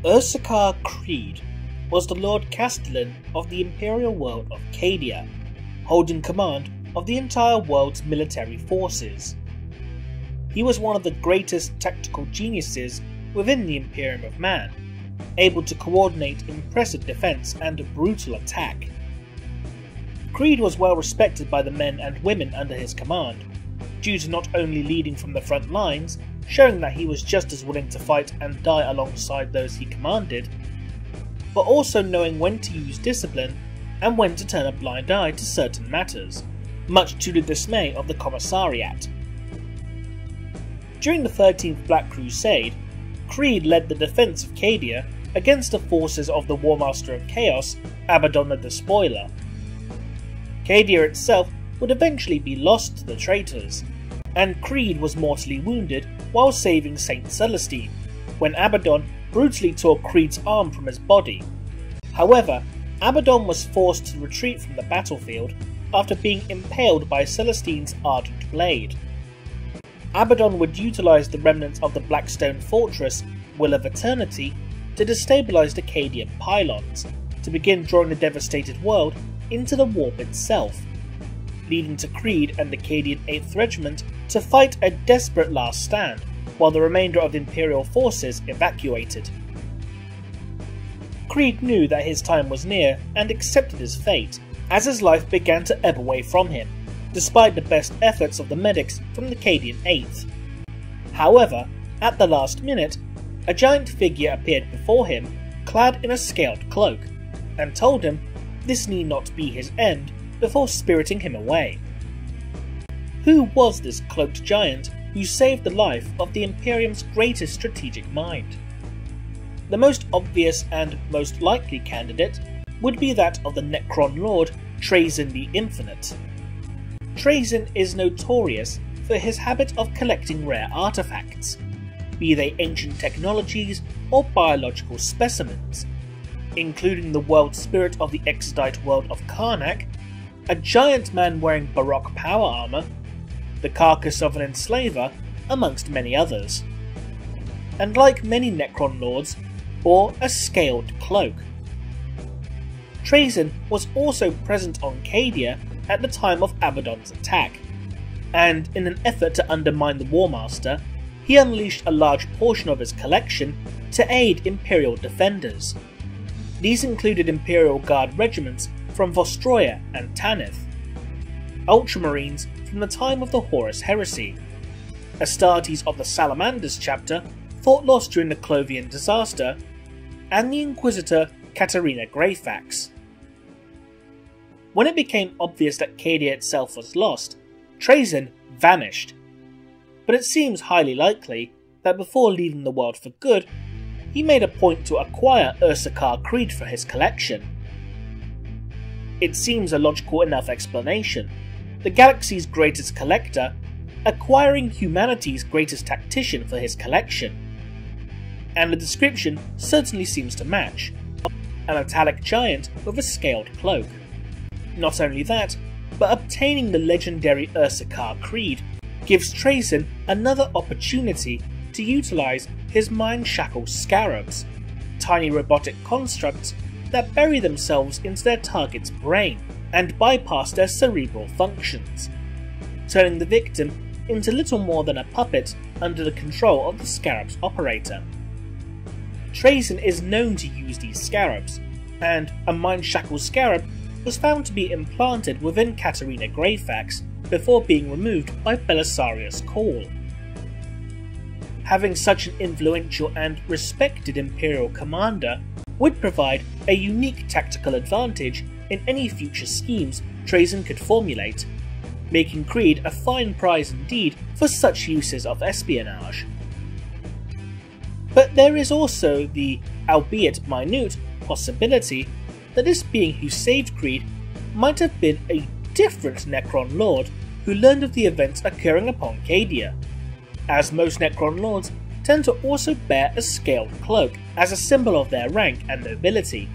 Ursarkar Creed was the Lord Castellan of the Imperial world of Cadia, holding command of the entire world's military forces. He was one of the greatest tactical geniuses within the Imperium of Man, able to coordinate impressive defense and brutal attack. Creed was well respected by the men and women under his command, due to not only leading from the front lines, showing that he was just as willing to fight and die alongside those he commanded, but also knowing when to use discipline and when to turn a blind eye to certain matters, much to the dismay of the Commissariat. During the 13th Black Crusade, Creed led the defense of Cadia against the forces of the Warmaster of Chaos, Abaddon the Despoiler. Cadia itself would eventually be lost to the traitors, and Creed was mortally wounded while saving Saint Celestine, when Abaddon brutally tore Creed's arm from his body. However, Abaddon was forced to retreat from the battlefield after being impaled by Celestine's ardent blade. Abaddon would utilise the remnants of the Blackstone Fortress, Will of Eternity, to destabilise the Cadian pylons, to begin drawing the devastated world into the warp itself, leading to Creed and the Cadian 8th Regiment to fight a desperate last stand, while the remainder of the Imperial forces evacuated. Creed knew that his time was near and accepted his fate, as his life began to ebb away from him, despite the best efforts of the medics from the Cadian 8th. However, at the last minute, a giant figure appeared before him, clad in a scaled cloak, and told him this need not be his end before spiriting him away. Who was this cloaked giant who saved the life of the Imperium's greatest strategic mind? The most obvious and most likely candidate would be that of the Necron Lord Trazyn the Infinite. Trazyn is notorious for his habit of collecting rare artifacts, be they ancient technologies or biological specimens, including the world spirit of the Exodite world of Karnak, a giant man wearing Baroque power armour, the carcass of an enslaver, amongst many others. And like many Necron lords, bore a scaled cloak. Trazyn was also present on Cadia at the time of Abaddon's attack, and in an effort to undermine the Warmaster, he unleashed a large portion of his collection to aid Imperial defenders. These included Imperial Guard regiments from Vostroya and Tanith, Ultramarines from the time of the Horus Heresy, Astartes of the Salamanders chapter fought lost during the Clovian disaster, and the Inquisitor Katarina Greyfax. When it became obvious that Cadia itself was lost, Trazyn vanished, but it seems highly likely that before leaving the world for good, he made a point to acquire Ursarkar Creed for his collection. It seems a logical enough explanation, the galaxy's greatest collector acquiring humanity's greatest tactician for his collection. And the description certainly seems to match, a metallic giant with a scaled cloak. Not only that, but obtaining the legendary Ursarkar Creed gives Trazyn another opportunity to utilise his mind-shackled scarabs, tiny robotic constructs that bury themselves into their target's brain and bypass their cerebral functions, turning the victim into little more than a puppet under the control of the scarab's operator. Trazyn is known to use these scarabs, and a mind-shackled scarab was found to be implanted within Katarina Greyfax before being removed by Belisarius Cawl. Having such an influential and respected Imperial commander would provide a unique tactical advantage in any future schemes Trazyn could formulate, making Creed a fine prize indeed for such uses of espionage. But there is also the, albeit minute, possibility that this being who saved Creed might have been a different Necron Lord who learned of the events occurring upon Cadia, as most Necron Lords tend to also bear a scaled cloak as a symbol of their rank and nobility.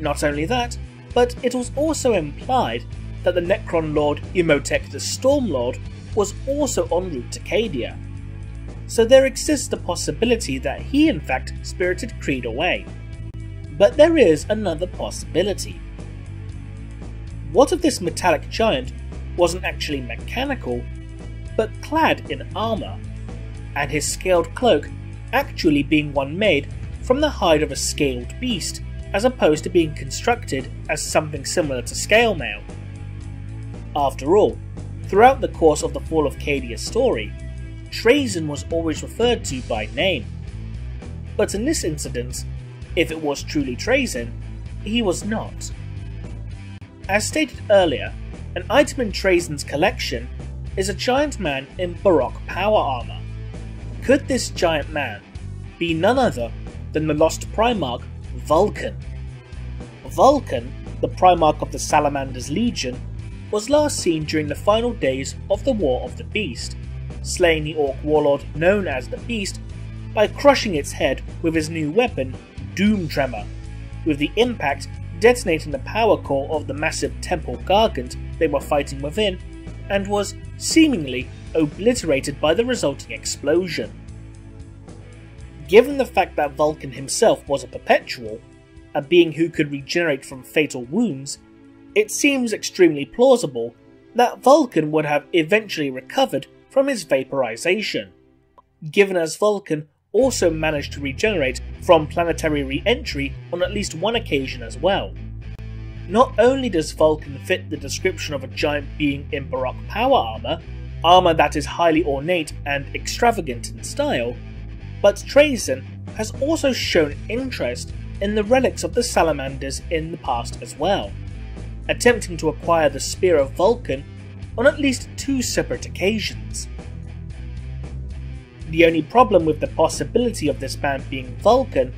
Not only that, but it was also implied that the Necron Lord Imhotep the Stormlord was also en route to Cadia, so there exists the possibility that he in fact spirited Creed away. But there is another possibility. What if this metallic giant wasn't actually mechanical, but clad in armour, and his scaled cloak actually being one made from the hide of a scaled beast, as opposed to being constructed as something similar to scale mail? After all, throughout the course of the Fall of Cadia's story, Trazen was always referred to by name. But in this incident, if it was truly Trazen, he was not. As stated earlier, an item in Trazen's collection is a giant man in Baroque power armour. Could this giant man be none other than the lost Primarch Vulcan? Vulcan, the Primarch of the Salamander's Legion, was last seen during the final days of the War of the Beast, slaying the Orc warlord known as the Beast by crushing its head with his new weapon, Doom Tremor, with the impact detonating the power core of the massive temple gargant they were fighting within, and was seemingly obliterated by the resulting explosion. Given the fact that Vulcan himself was a perpetual, a being who could regenerate from fatal wounds, it seems extremely plausible that Vulcan would have eventually recovered from his vaporization, given as Vulcan also managed to regenerate from planetary re-entry on at least one occasion as well. Not only does Vulcan fit the description of a giant being in Baroque power armour that is highly ornate and extravagant in style, but Trazen has also shown interest in the relics of the Salamanders in the past as well, attempting to acquire the Spear of Vulcan on at least 2 separate occasions. The only problem with the possibility of this man being Vulcan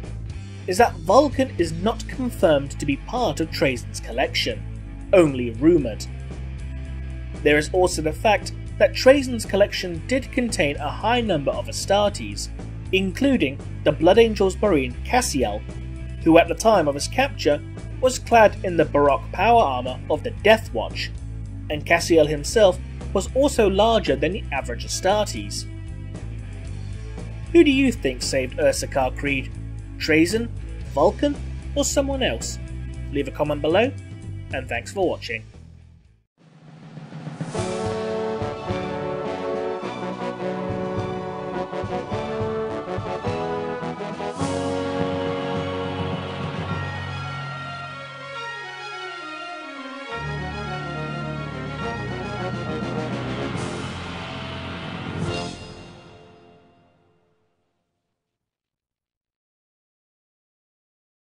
is that Vulcan is not confirmed to be part of Trazen's collection, only rumoured. There is also the fact that Trazen's collection did contain a high number of Astartes, including the Blood Angel's Marine Cassiel, who at the time of his capture was clad in the Baroque power armour of the Death Watch, and Cassiel himself was also larger than the average Astartes. Who do you think saved Ursarkar Creed? Trazen, Vulcan, or someone else? Leave a comment below, and thanks for watching.